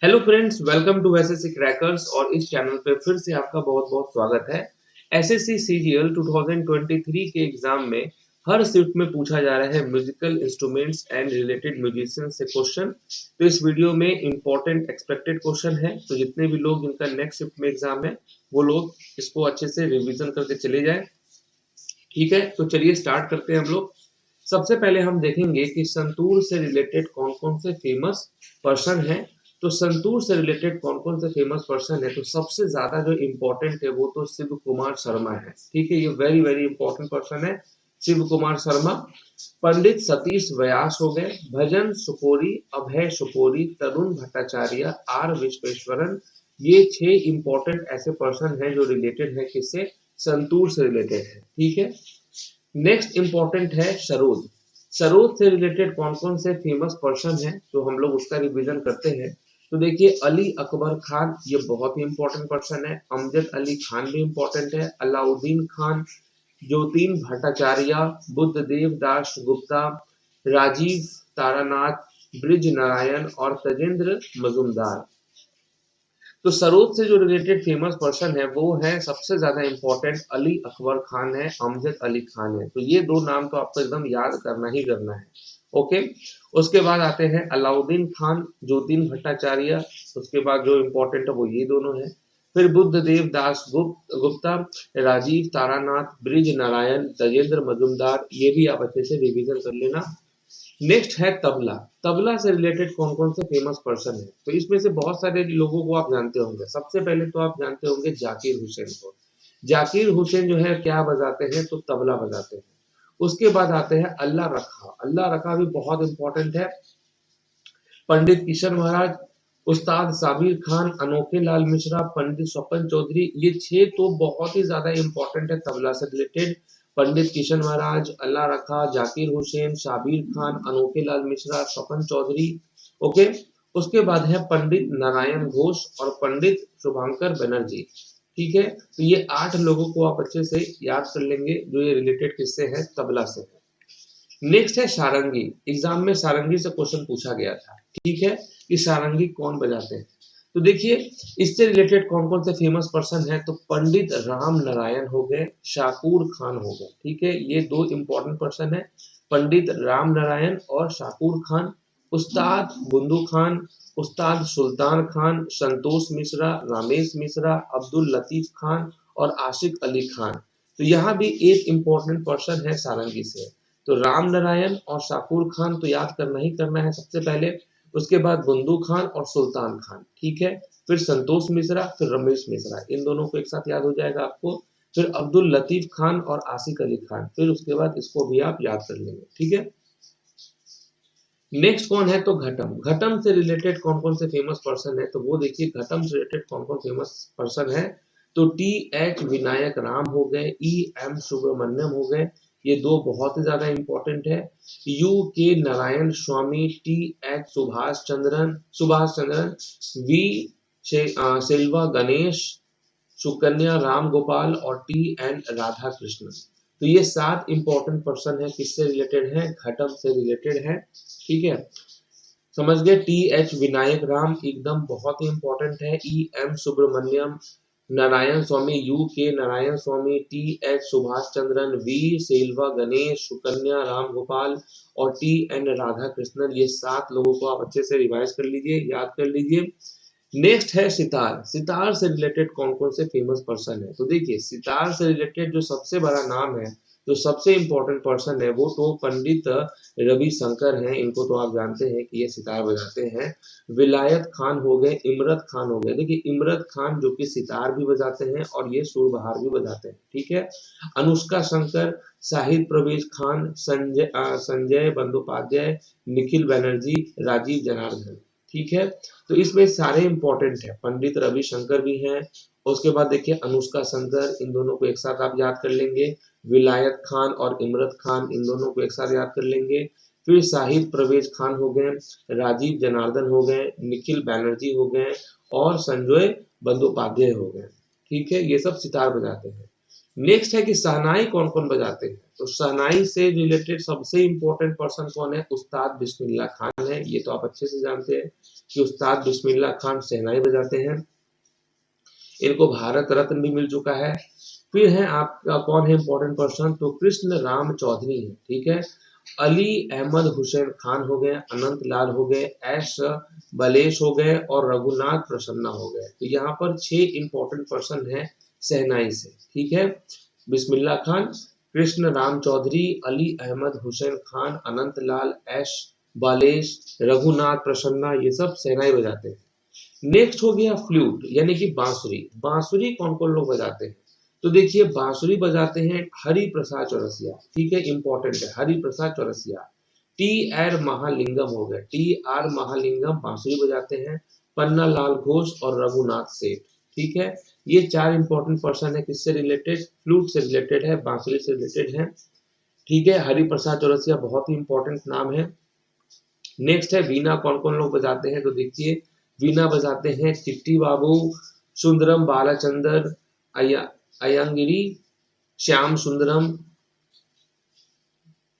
Hello friends, welcome to SSC crackers. और इस channel पे फिर से आपका बहुत बहुत स्वागत है। एसएससी सीजीएल 2023 के एग्जाम में हर शिफ्ट में पूछा जा रहा है musical instruments and related musician से क्वेश्चन। तो इस वीडियो में इंपॉर्टेंट एक्सपेक्टेड क्वेश्चन है, तो जितने भी लोग इनका नेक्स्ट शिफ्ट में एग्जाम है वो लोग इसको अच्छे से रिविजन करके चले जाए। ठीक है, तो चलिए स्टार्ट करते हैं हम लोग। सबसे पहले हम देखेंगे कि संतूर से रिलेटेड कौन कौन से फेमस पर्सन हैं। तो संतूर से रिलेटेड कौन कौन से फेमस पर्सन है, तो सबसे ज्यादा जो इम्पोर्टेंट है वो तो शिव कुमार शर्मा है। ठीक है, ये वेरी वेरी इंपॉर्टेंट पर्सन है शिव कुमार शर्मा। पंडित सतीश व्यास हो गए, भजन सुपोरी, अभय सुपोरी, तरुण भट्टाचार्य, आर विश्वेश्वरन। ये 6 इंपॉर्टेंट ऐसे पर्सन हैं जो रिलेटेड है किससे, संतूर से रिलेटेड है। ठीक है, नेक्स्ट इंपॉर्टेंट है सरोद। सरोद से रिलेटेड कौन कौन से फेमस पर्सन है, तो हम लोग उसका रिवीजन करते हैं। तो देखिए, अली अकबर खान ये बहुत ही इंपॉर्टेंट पर्सन है। अमजद अली खान भी इंपॉर्टेंट है। अलाउद्दीन खान, ज्योतिन भट्टाचार्य, बुद्धदेव दास गुप्ता, राजीव तारानाथ, ब्रिज नारायण और तजेंद्र मजुमदार। तो सरोद से जो रिलेटेड फेमस पर्सन है वो है सबसे ज्यादा इंपॉर्टेंट अली अकबर खान है, अमजद अली खान है। तो ये दो नाम तो आपको एकदम याद करना ही करना है। ओके, उसके बाद आते हैं अलाउद्दीन खान, ज्योतिन भट्टाचार्य। उसके बाद जो इम्पोर्टेंट है वो ये दोनों है। फिर बुद्धदेव दास गुप्ता, राजीव तारानाथ, ब्रिज नारायण, तजेंद्र मजुमदार। ये भी आप अच्छे से रिवीजन कर लेना। नेक्स्ट है तबला। तबला से रिलेटेड कौन कौन से फेमस पर्सन है, तो इसमें से बहुत सारे लोगों को आप जानते होंगे। सबसे पहले तो आप जानते होंगे जाकिर हुसैन को। जाकिर हुसैन जो है क्या बजाते हैं, तो तबला बजाते हैं। उसके बाद आते हैं अल्लाह रखा। अल्लाह रखा भी बहुत इंपॉर्टेंट है। पंडित किशन महाराज, उस्ताद साबिर खान, अनोखे लाल मिश्रा, पंडित स्वपन चौधरी। ये 6 तो बहुत ही ज्यादा इंपॉर्टेंट है तबला से रिलेटेड। पंडित किशन महाराज, अल्लाह रखा, जाकिर हुसैन, साबिर खान, अनोखे लाल मिश्रा, स्वपन चौधरी। ओके, उसके बाद है पंडित नारायण घोष और पंडित शुभंकर बनर्जी। ठीक है, तो ये 8 लोगों को आप अच्छे से याद कर लेंगे जो ये रिलेटेड किससे है, तबला से है। नेक्स्ट है सारंगी। एग्जाम में सारंगी से क्वेश्चन पूछा गया था। ठीक है, कि सारंगी कौन बजाते हैं। तो देखिए, इससे रिलेटेड कौन कौन से फेमस पर्सन है, तो पंडित राम नारायण हो गए, शाकूर खान हो गए। ठीक है, ये 2 इंपॉर्टेंट पर्सन है, पंडित राम नारायण और शाकूर खान। उस्ताद बुंदू खान, उस्ताद सुल्तान खान, संतोष मिश्रा, रामेश मिश्रा, अब्दुल लतीफ खान और आशिक अली खान। तो यहाँ भी एक इंपॉर्टेंट पर्सन है सारंगी से। तो राम नारायण और शाकुर खान तो याद करना ही करना है सबसे पहले। उसके बाद बंदू खान और सुल्तान खान। ठीक है, फिर संतोष मिश्रा, फिर रमेश मिश्रा, इन दोनों को एक साथ याद हो जाएगा आपको। फिर अब्दुल लतीफ खान और आसिक अली खान, फिर उसके बाद इसको भी आप याद कर लेंगे। ठीक है, नेक्स्ट कौन है, तो घटम। घटम से रिलेटेड कौन कौन से फेमस पर्सन है, तो वो देखिए घटम से रिलेटेड कौन कौन फेमस पर्सन है। तो टी एच विनायक राम हो गए, ई एम सुब्रमण्यम हो गए। ये 2 बहुत ही ज्यादा इंपॉर्टेंट है। U K Narayana Swamy, T H Subhash Chandran, V Silva Ganesh, Sukanya Ram Gopal और टी एन राधा कृष्णन। तो ये 7 इंपॉर्टेंट पर्सन है, किससे रिलेटेड है, घटम से रिलेटेड है। ठीक है, समझ गए। टी एच विनायक राम एकदम बहुत ही इंपॉर्टेंट है। E M Subramaniam Narayana Swamy, U K Narayana Swamy, T H Subhash Chandran, V Selva Ganesh, Sukanya Ram Gopal और टी एन राधा कृष्णन। ये 7 लोगों को आप अच्छे से रिवाइज कर लीजिए, याद कर लीजिए। नेक्स्ट है सितार। सितार से रिलेटेड कौन कौन से फेमस पर्सन है, तो देखिए सितार से रिलेटेड जो सबसे बड़ा नाम है, जो सबसे इंपॉर्टेंट पर्सन है वो तो पंडित रवि शंकर हैं। इनको तो आप जानते हैं कि ये सितार बजाते हैं। विलायत खान हो गए, इमरत खान हो गए। देखिए इमरत खान जो कि सितार भी बजाते हैं और ये सुरबहार भी बजाते हैं। ठीक है, अनुष्का शंकर, शाहिद प्रवेश खान, संजय बंदोपाध्याय, निखिल बनर्जी, राजीव जनार्दन। ठीक है, तो इसमें सारे इंपॉर्टेंट है। पंडित रविशंकर भी हैं। उसके बाद देखिए अनुष्का शंकर, इन दोनों को एक साथ आप याद कर लेंगे। विलायत खान और इमरत खान, इन दोनों को एक साथ याद कर लेंगे। फिर शाहिद प्रवेश खान हो गए, राजीव जनार्दन हो गए, निखिल बैनर्जी हो गए और संजय बंदोपाध्याय हो गए। ठीक है, ये सब सितार बजाते हैं। नेक्स्ट है कि शहनाई कौन कौन बजाते हैं, तो शहनाई से रिलेटेड सबसे इंपॉर्टेंट पर्सन कौन है, उस्ताद बिस्मिल्लाह खान है। ये तो आप अच्छे से जानते हैं कि उस्ताद बिस्मिल्लाह खान शहनाई बजाते हैं, इनको भारत रत्न भी मिल चुका है। फिर है आपका कौन है इंपॉर्टेंट पर्सन, तो कृष्ण राम चौधरी है, ठीक है। अली अहमद हुसैन खान हो गए, अनंत लाल हो गए, एस बलेश हो गए और रघुनाथ प्रसन्ना हो गए। तो यहाँ पर 6 इंपॉर्टेंट पर्सन है शहनाई से, ठीक है। बिस्मिल्लाह खान, कृष्ण राम चौधरी, अली अहमद हुसैन खान, अनंत लाल, एस बालेश, रघुनाथ प्रसन्ना, ये सब शहनाई बजाते हैं। नेक्स्ट हो गया फ्लूट यानी कि बांसुरी। बांसुरी कौन कौन लोग बजाते हैं, तो देखिए बांसुरी बजाते हैं हरि प्रसाद चौरसिया, ठीक है, इंपॉर्टेंट है हरि प्रसाद चौरसिया। टी आर महालिंगम हो गए, टी आर महालिंगम बांसुरी बजाते हैं, पन्ना लाल घोष और रघुनाथ सेठ, ठीक है। ये 4 इंपॉर्टेंट पर्सन है, किससे रिलेटेड, फ्लूट से रिलेटेड है, बांसुरी से रिलेटेड है, ठीक है। हरि प्रसाद चौरसिया बहुत ही इंपॉर्टेंट नाम है। नेक्स्ट है वीणा कौन कौन लोग बजाते हैं, तो देखिए वीणा बजाते हैं चिट्टी बाबू, सुंदरम बालाचंदर, अयंगिरी, श्याम सुंदरम,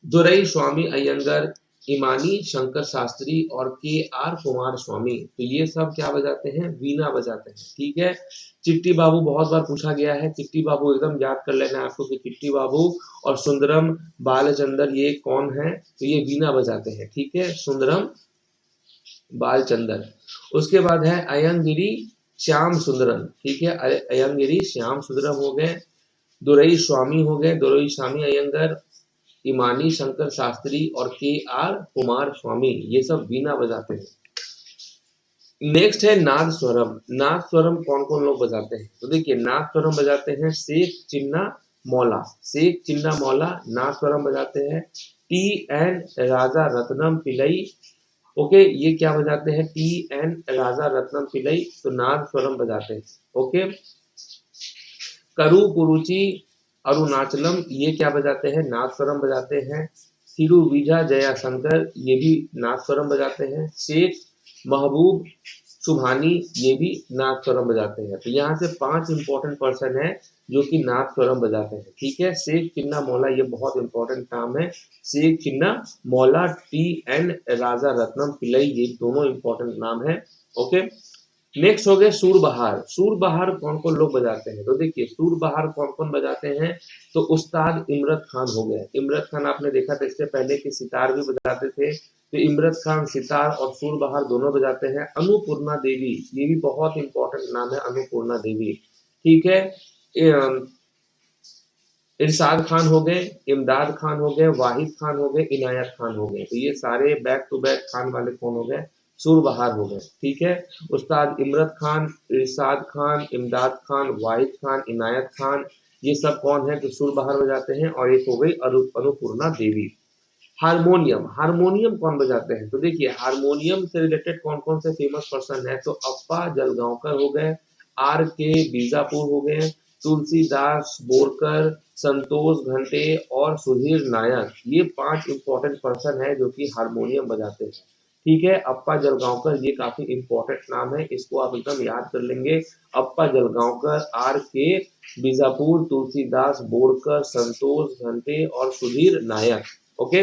दुरई स्वामी अयंगर, इमानी शंकर शास्त्री और के आर कुमार स्वामी। तो ये सब क्या बजाते हैं, वीणा बजाते हैं, ठीक है। चिट्टी बाबू बहुत बार पूछा गया है, चिट्टी बाबू एकदम याद कर लेना है आपको कि चिट्टी बाबू और सुंदरम बालचंदर ये कौन है, तो ये वीणा बजाते हैं, ठीक है, सुंदरम बालचंदर। उसके बाद है अयंगिरी श्याम सुंदरम, ठीक है, अयंगिरी श्याम सुंदरम हो गए, दुरई स्वामी हो गए, दुरई स्वामी अयंगर, इमानी शंकर शास्त्री और के आर कुमार स्वामी, ये सब वीणा बजाते हैं। नेक्स्ट है नाद स्वरम। नाद स्वरम कौन कौन लोग बजाते हैं, तो देखिए नाद स्वरम बजाते हैं शेख चिन्ना मौला, शेख चिन्ना मौला नाद स्वरम बजाते हैं। टी एन राजा रत्नम पिलई, ओके, ये क्या बजाते हैं, टी एन राजा रत्नम पिलई, तो नाद स्वरम बजाते हैं, ओके। करु कुरुचि अरुणाचलम, ये क्या बजाते हैं, नादस्वरम बजाते हैं। थिरुविजा जयाशंकर, ये भी नादस्वरम बजाते हैं। शेख महबूब सुभानी, ये भी नादस्वरम बजाते हैं। तो यहाँ से 5 इंपॉर्टेंट पर्सन है जो कि नादस्वरम बजाते हैं, ठीक है। शेख चिन्ना मौला, ये बहुत इंपॉर्टेंट नाम है, शेख चिन्ना मौला, टी एन राजा रत्नम पिल्लई, ये दोनों इंपॉर्टेंट नाम है, ओके। नेक्स्ट हो गए सुर बहार। सुर बहार कौन कौन लोग बजाते हैं, तो देखिए सुर बहार कौन कौन बजाते हैं, तो उस्ताद इमरत खान हो गए। इमरत खान आपने देखा था इससे पहले कि सितार भी बजाते थे, तो इमरत खान सितार और सुर बहार दोनों बजाते हैं। अन्नपूर्णा देवी, ये भी बहुत इंपॉर्टेंट नाम है, अन्नपूर्णा देवी, ठीक है। इरशाद खान हो गए, इमदाद खान हो गए, वाहिद खान हो गए, इनायत खान हो गए। तो ये सारे बैक टू बैक खान वाले कौन हो गए, सुर बहार हो गए, ठीक है। उस्ताद इमरत खान, इरशाद खान, इमदाद खान, वाहिद खान, इनायत खान, ये सब कौन है, तो सुर बहार बजाते हैं। और एक हो गई अनुपूर्णा देवी। हारमोनियम, हारमोनियम कौन बजाते हैं, तो देखिए हारमोनियम से रिलेटेड कौन कौन से फेमस पर्सन है, तो अप्पा जलगांवकर हो गए, आर के बीजापुर हो गए, तुलसीदास बोरकर, संतोष घंटे और सुधीर नायक, ये 5 इंपॉर्टेंट पर्सन है जो कि हारमोनियम बजाते हैं, ठीक है। अप्पा जलगांवकर ये काफी इंपॉर्टेंट नाम है, इसको आप एकदम याद कर लेंगे। अप्पा जलगांवकर, आर के बीजापुर, तुलसीदास बोरकर, संतोष घंटे और सुधीर नायक, ओके।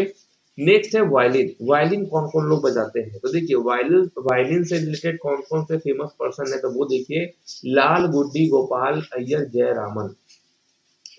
नेक्स्ट है वायलिन। वायलिन कौन कौन लोग बजाते हैं, तो देखिए वायलिन, वायलिन से रिलेटेड कौन कौन से फेमस पर्सन है, तो वो देखिए लाल गुड्डी गोपाल अय्यर जयरामन,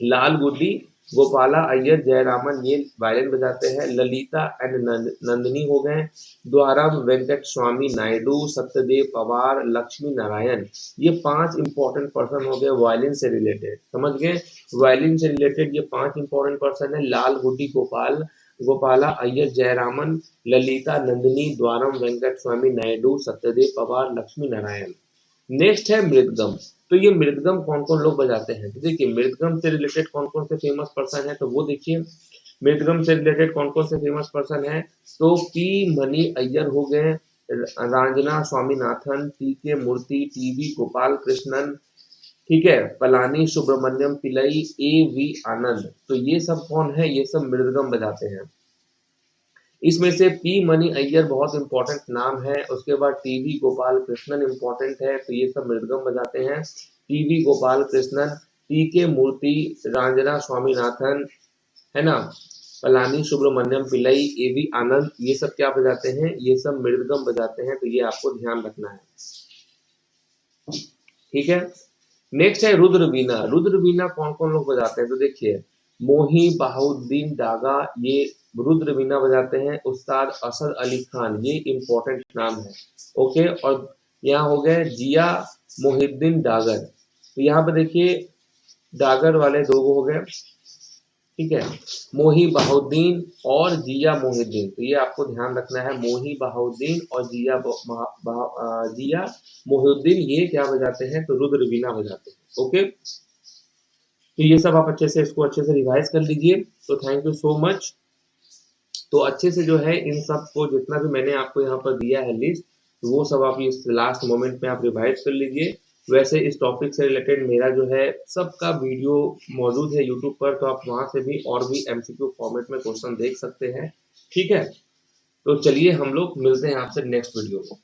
लाल गुड्डी गोपाला अय्यर जयरामन ये वायलिन बजाते हैं। ललिता एंड नंदनी हो गए, द्वारम वेंकट स्वामी नायडू, सत्यदेव पवार, लक्ष्मी नारायण, ये 5 इंपॉर्टेंट पर्सन हो गए वायलिन से रिलेटेड, समझ गए। वायलिन से रिलेटेड ये 5 इंपॉर्टेंट पर्सन है, लाल गुड्डी गोपाल गोपाला अय्यर जयरामन, ललिता नंदिनी, द्वारम वेंकट स्वामी नायडू, सत्यदेव पवार, लक्ष्मी नारायण। नेक्स्ट है मृदगम। तो ये मृदगम कौन कौन लोग बजाते हैं, तो देखिए मृदगम से रिलेटेड कौन कौन से फेमस पर्सन है, तो वो देखिए मृदगम से रिलेटेड कौन कौन से फेमस पर्सन है, तो पी मनी अय्यर हो गए, रांजना स्वामीनाथन, टी के मूर्ति, टीवी गोपाल कृष्णन, ठीक है, पलानी सुब्रमण्यम पिलई, ए वी आनंद। तो ये सब कौन है, ये सब मृदगम बजाते हैं। इसमें से पी मनी अय्यर बहुत इंपॉर्टेंट नाम है, उसके बाद टीवी गोपाल कृष्णन इंपॉर्टेंट है, तो ये सब मृदगम बजाते हैं। T V Gopal Krishnan, T K. मूर्ति, रंजना स्वामीनाथन, है ना, पलानी सुब्रमण्यम पिल्लई, ए.वी. आनंद, ये सब क्या बजाते हैं? ये सब मृदंगम बजाते हैं, तो ये आपको ध्यान रखना है। ठीक है। नेक्स्ट है रुद्र वीणा। रुद्र वीणा कौन कौन लोग बजाते हैं? तो देखिए, मोही बहाउद्दीन डागा ये रुद्र वीणा बजाते हैं। उस्ताद असद अली खान, ये इंपॉर्टेंट नाम है। ओके, और यहाँ हो गए जिया मोहिद्दीन डागर। तो यहाँ पे देखिए डागर वाले दो हो गए, ठीक है, मोही बहाउद्दीन और जिया मोहिद्दीन। तो ये आपको ध्यान रखना है, मोही बहाउद्दीन और जिया मोहिउद्दीन ये क्या बजाते हैं? तो रुद्र वीणा बजाते हैं। ओके, तो ये सब आप अच्छे से इसको अच्छे से रिवाइज कर लीजिए। तो थैंक यू सो मच। तो अच्छे से जो है इन सब को जितना भी मैंने आपको यहाँ पर दिया है लिस्ट, तो वो सब आप इस लास्ट मोमेंट में आप रिवाइज कर लीजिए। वैसे इस टॉपिक से रिलेटेड मेरा जो है सबका वीडियो मौजूद है यूट्यूब पर, तो आप वहां से भी और भी एमसीक्यू फॉर्मेट में क्वेश्चन देख सकते हैं। ठीक है, तो चलिए हम लोग मिलते हैं आपसे नेक्स्ट वीडियो में।